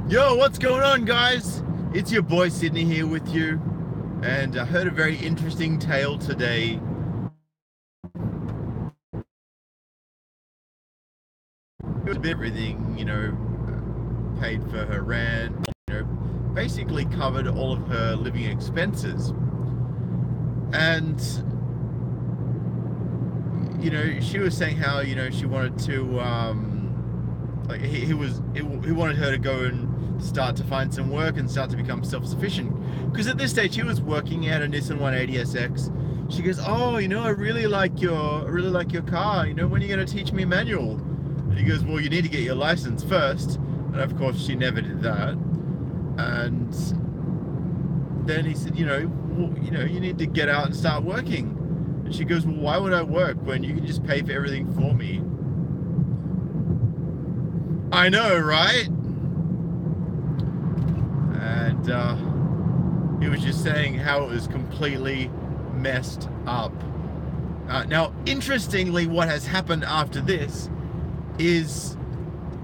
Yo, what's going on, guys? It's your boy Sydney here with you, and I heard a very interesting tale today. It was a bit of everything, paid for her rent, basically covered all of her living expenses. And, she was saying how, she wanted to, he wanted her to go and start to find some work and start to become self-sufficient, because at this stage he was working at a Nissan 180SX. She goes, oh, I really like your car, when are you going to teach me manual? And he goes, well, you need to get your license first. And of course she never did that. And then he said, you need to get out and start working. And she goes, well, why would I work when you can just pay for everything for me? I know, right? And he was just saying how it was completely messed up. Now, interestingly, what has happened after this is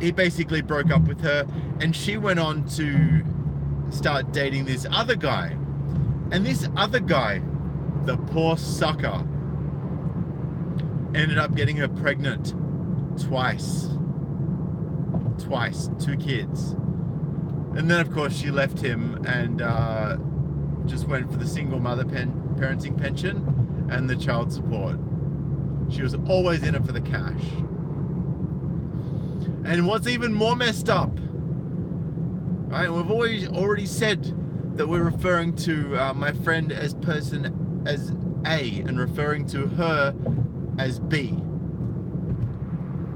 he basically broke up with her, and she went on to start dating this other guy. And this other guy, the poor sucker, ended up getting her pregnant twice, 2 kids. And then of course she left him and just went for the single mother parenting pension and the child support. She was always in it for the cash. And what's even more messed up, right? We've already said that we're referring to my friend as person as A and referring to her as B.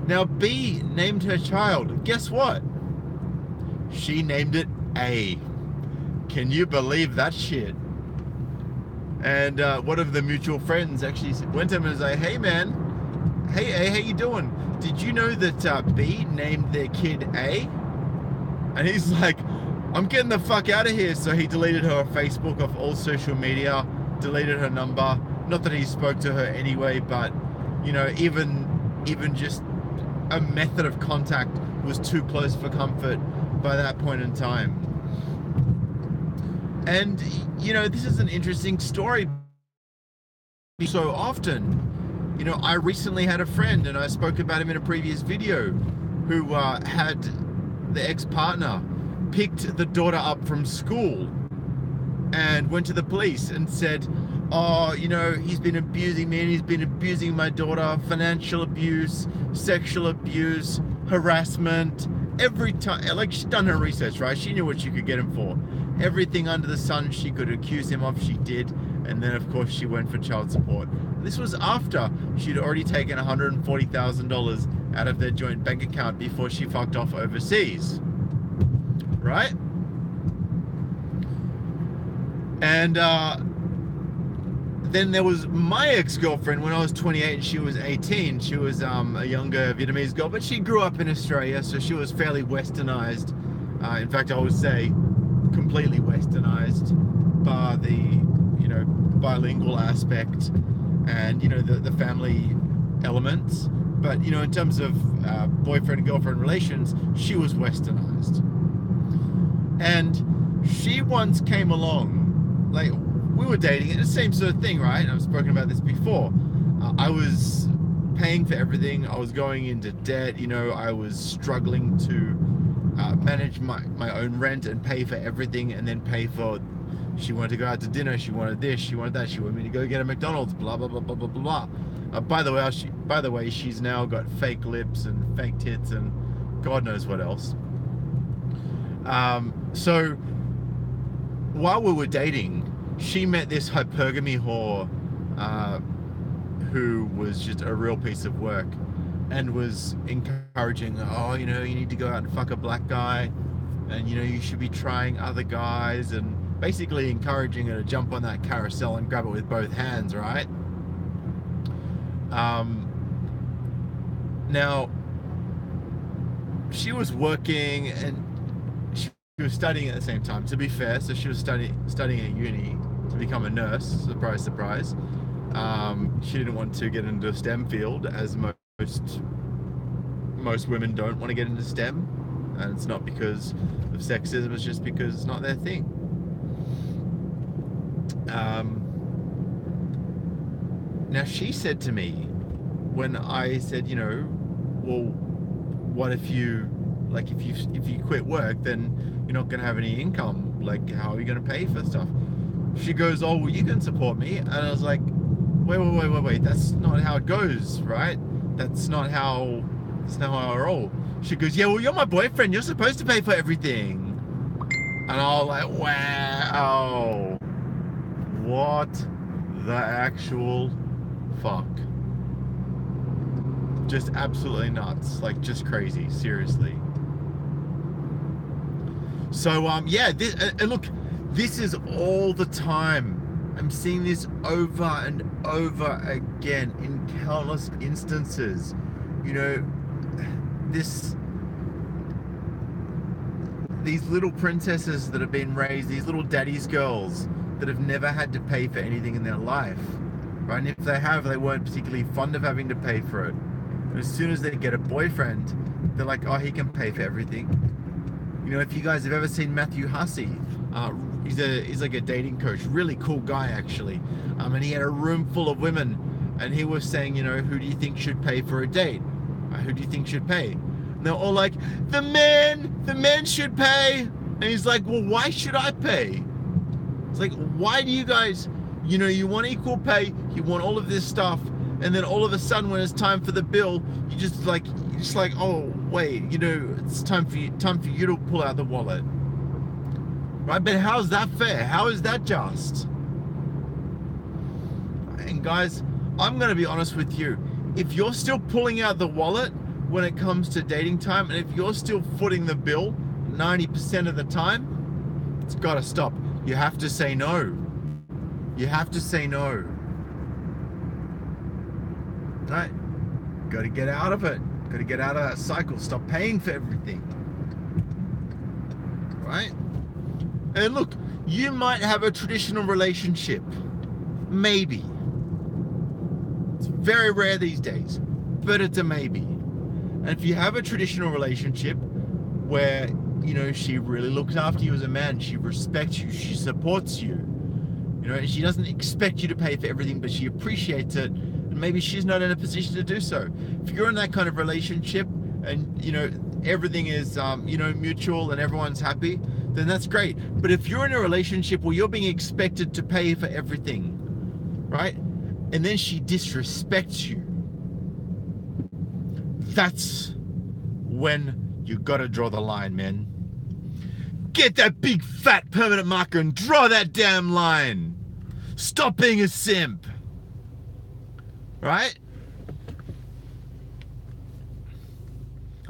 Now B named her child. Guess what? She named it A. Can you believe that shit? And one of the mutual friends actually went to him and was like, hey man, hey A, how you doing? Did you know that B named their kid A? And he's like, I'm getting the fuck out of here. So he deleted her off Facebook, off all social media, deleted her number. Not that he spoke to her anyway, but even just a method of contact was too close for comfort by that point in time. And this is an interesting story. So often, I recently had a friend, and I spoke about him in a previous video, who had the ex-partner picked the daughter up from school and went to the police and said, oh, he's been abusing me and he's been abusing my daughter, financial abuse, sexual abuse, harassment, every time. Like, she'd done her research, right? She knew what she could get him for. Everything under the sun she could accuse him of, she did. And then of course she went for child support. This was after she'd already taken $140,000 out of their joint bank account before she fucked off overseas, right? And then there was my ex-girlfriend when I was 28 and she was 18. She was a younger Vietnamese girl, but she grew up in Australia, so she was fairly westernized. In fact, I would say completely westernized, bar the bilingual aspect and the family elements. But in terms of boyfriend and girlfriend relations, she was westernized. And she once came along, like, we were dating, and the same sort of thing, right? I've spoken about this before. I was paying for everything. I was going into debt. I was struggling to manage my own rent and pay for everything, and then pay for. She wanted to go out to dinner. She wanted this. She wanted that. She wanted me to go get a McDonald's. Blah blah blah blah blah blah. By the way, she's now got fake lips and fake tits and God knows what else. So while we were dating, she met this hypergamy whore who was just a real piece of work and was encouraging, oh, you need to go out and fuck a black guy, and you should be trying other guys, and basically encouraging her to jump on that carousel and grab it with both hands, right? Now she was working and she was studying at the same time, to be fair. So she was studying at uni to become a nurse. Surprise, surprise. She didn't want to get into a STEM field, as most women don't want to get into STEM. And it's not because of sexism, it's just because it's not their thing. Now she said to me, when I said, you know, well, what if you, like, if you quit work, then you're not going to have any income. Like, how are you going to pay for stuff? She goes, oh, well, you can support me. And I was like, wait. That's not how it goes, right? That's not how I roll. She goes, yeah, well, you're my boyfriend. You're supposed to pay for everything. And I was like, wow. What the actual fuck? Just absolutely nuts. Like, just crazy. Seriously. So, yeah, and look, this is all the time. I'm seeing this over and over again in countless instances. You know, these little princesses that have been raised, these little daddy's girls that have never had to pay for anything in their life, right? And if they have, they weren't particularly fond of having to pay for it. And as soon as they get a boyfriend, they're like, oh, he can pay for everything. You know, if you guys have ever seen Matthew Hussey, he's like a dating coach, really cool guy actually. And he had a room full of women, and he was saying, you know, who do you think should pay for a date? Who do you think should pay? And they're all like, the men should pay. And he's like, well, why should I pay? It's like, why do you guys, you know, you want equal pay, you want all of this stuff, and then all of a sudden when it's time for the bill, you're just like, oh, wait, you know, it's time for you to pull out the wallet. Right? But how's that fair? How is that just? And guys, I'm going to be honest with you. If you're still pulling out the wallet when it comes to dating time, and if you're still footing the bill 90% of the time, it's got to stop. You have to say no. You have to say no. Right? Got to get out of it. Got to get out of that cycle. Stop paying for everything. Right? And look, you might have a traditional relationship. Maybe. It's very rare these days, but it's a maybe. And if you have a traditional relationship where, you know, she really looks after you as a man, she respects you, she supports you, you know, and she doesn't expect you to pay for everything, but she appreciates it, and maybe she's not in a position to do so. If you're in that kind of relationship and, you know, everything is, you know, mutual and everyone's happy, then that's great. But if you're in a relationship where you're being expected to pay for everything, right? And then she disrespects you, that's when you gotta draw the line, man. Get that big fat permanent marker and draw that damn line. Stop being a simp. Right?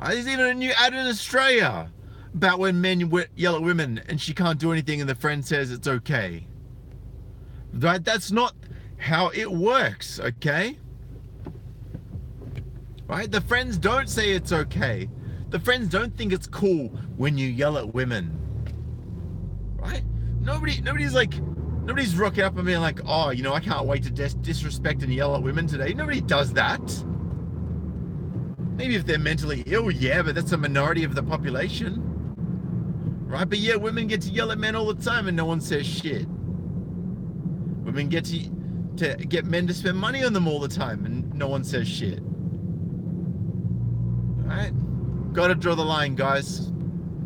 There's even a new ad in Australia about when men yell at women and she can't do anything and the friend says it's okay. Right? That's not how it works, okay? Right? The friends don't say it's okay. The friends don't think it's cool when you yell at women. Right? Nobody's rocking up and being like, oh, you know, I can't wait to disrespect and yell at women today. Nobody does that. Maybe if they're mentally ill, yeah, but that's a minority of the population. Right? But yeah, women get to yell at men all the time and no one says shit. Women get to get men to spend money on them all the time and no one says shit. Right? Gotta draw the line, guys.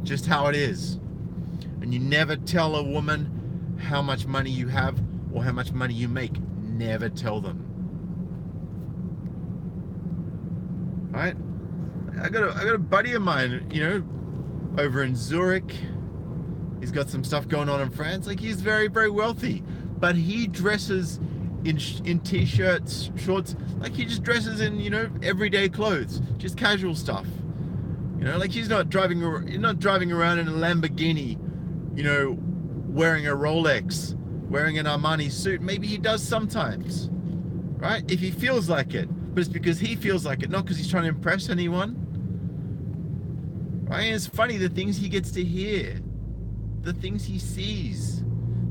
Just how it is. And you never tell a woman how much money you have or how much money you make. Never tell them. Right? I got a buddy of mine, you know, over in Zurich. He's got some stuff going on in France. Like, he's very, very wealthy, but he dresses in t-shirts, shorts. Like, he just dresses in, you know, everyday clothes, just casual stuff. You know, like, he's not driving around in a Lamborghini, you know, wearing a Rolex, wearing an Armani suit. Maybe he does sometimes, right? If he feels like it, but it's because he feels like it, not because he's trying to impress anyone. Right? And it's funny, the things he gets to hear, the things he sees,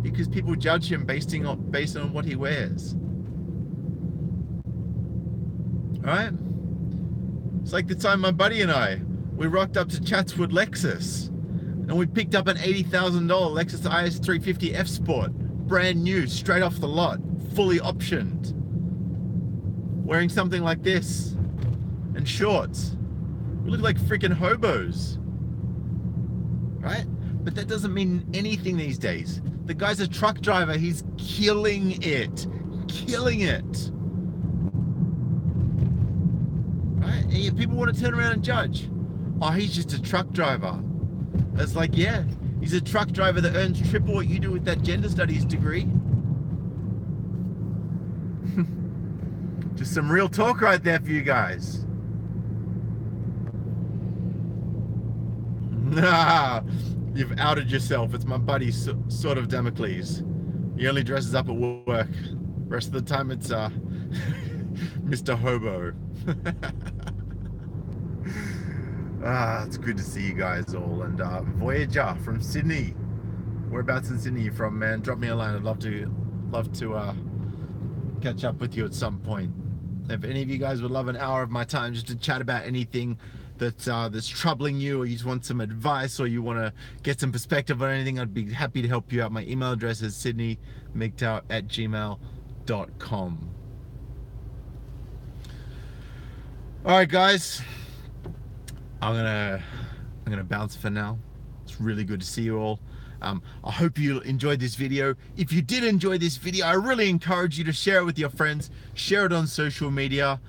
because people judge him based on what he wears. Right? It's like the time my buddy and I we rocked up to Chatswood Lexus and we picked up an $80,000 Lexus IS 350 F Sport, brand new, straight off the lot, fully optioned, wearing something like this and shorts. We look like freaking hobos, right? But that doesn't mean anything these days. The guy's a truck driver. He's killing it. Killing it. Right? And people want to turn around and judge. Oh, he's just a truck driver. It's like, yeah, he's a truck driver that earns triple what you do with that gender studies degree. Just some real talk right there for you guys. Nah, you've outed yourself. It's my buddy, sort of Damocles. He only dresses up at work. Rest of the time, it's Mr. Hobo. It's good to see you guys all. And Voyager from Sydney. Whereabouts in Sydney you from, man? Drop me a line. I'd love to catch up with you at some point. If any of you guys would love an hour of my time just to chat about anything that's troubling you, or you just want some advice, or you want to get some perspective on anything, I'd be happy to help you out. My email address is sydneymigtow@gmail.com. All right, guys, I'm gonna bounce for now. It's really good to see you all. I hope you enjoyed this video. If you did enjoy this video, I really encourage you to share it with your friends, share it on social media,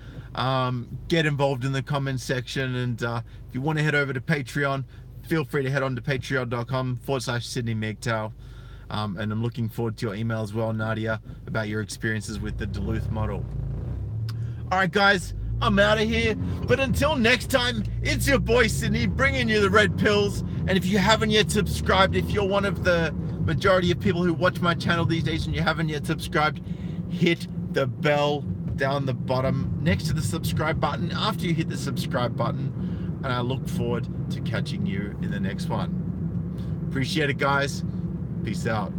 get involved in the comments section, and if you want to head over to Patreon, feel free to head on to patreon.com/Sydney Migtow. And I'm looking forward to your email as well, Nadia, about your experiences with the Duluth model. All right, guys, I'm out of here. But until next time, it's your boy Sydney bringing you the red pills. And if you haven't yet subscribed, if you're one of the majority of people who watch my channel these days and you haven't yet subscribed, hit the bell down the bottom next to the subscribe button after you hit the subscribe button. And I look forward to catching you in the next one. Appreciate it, guys. Peace out.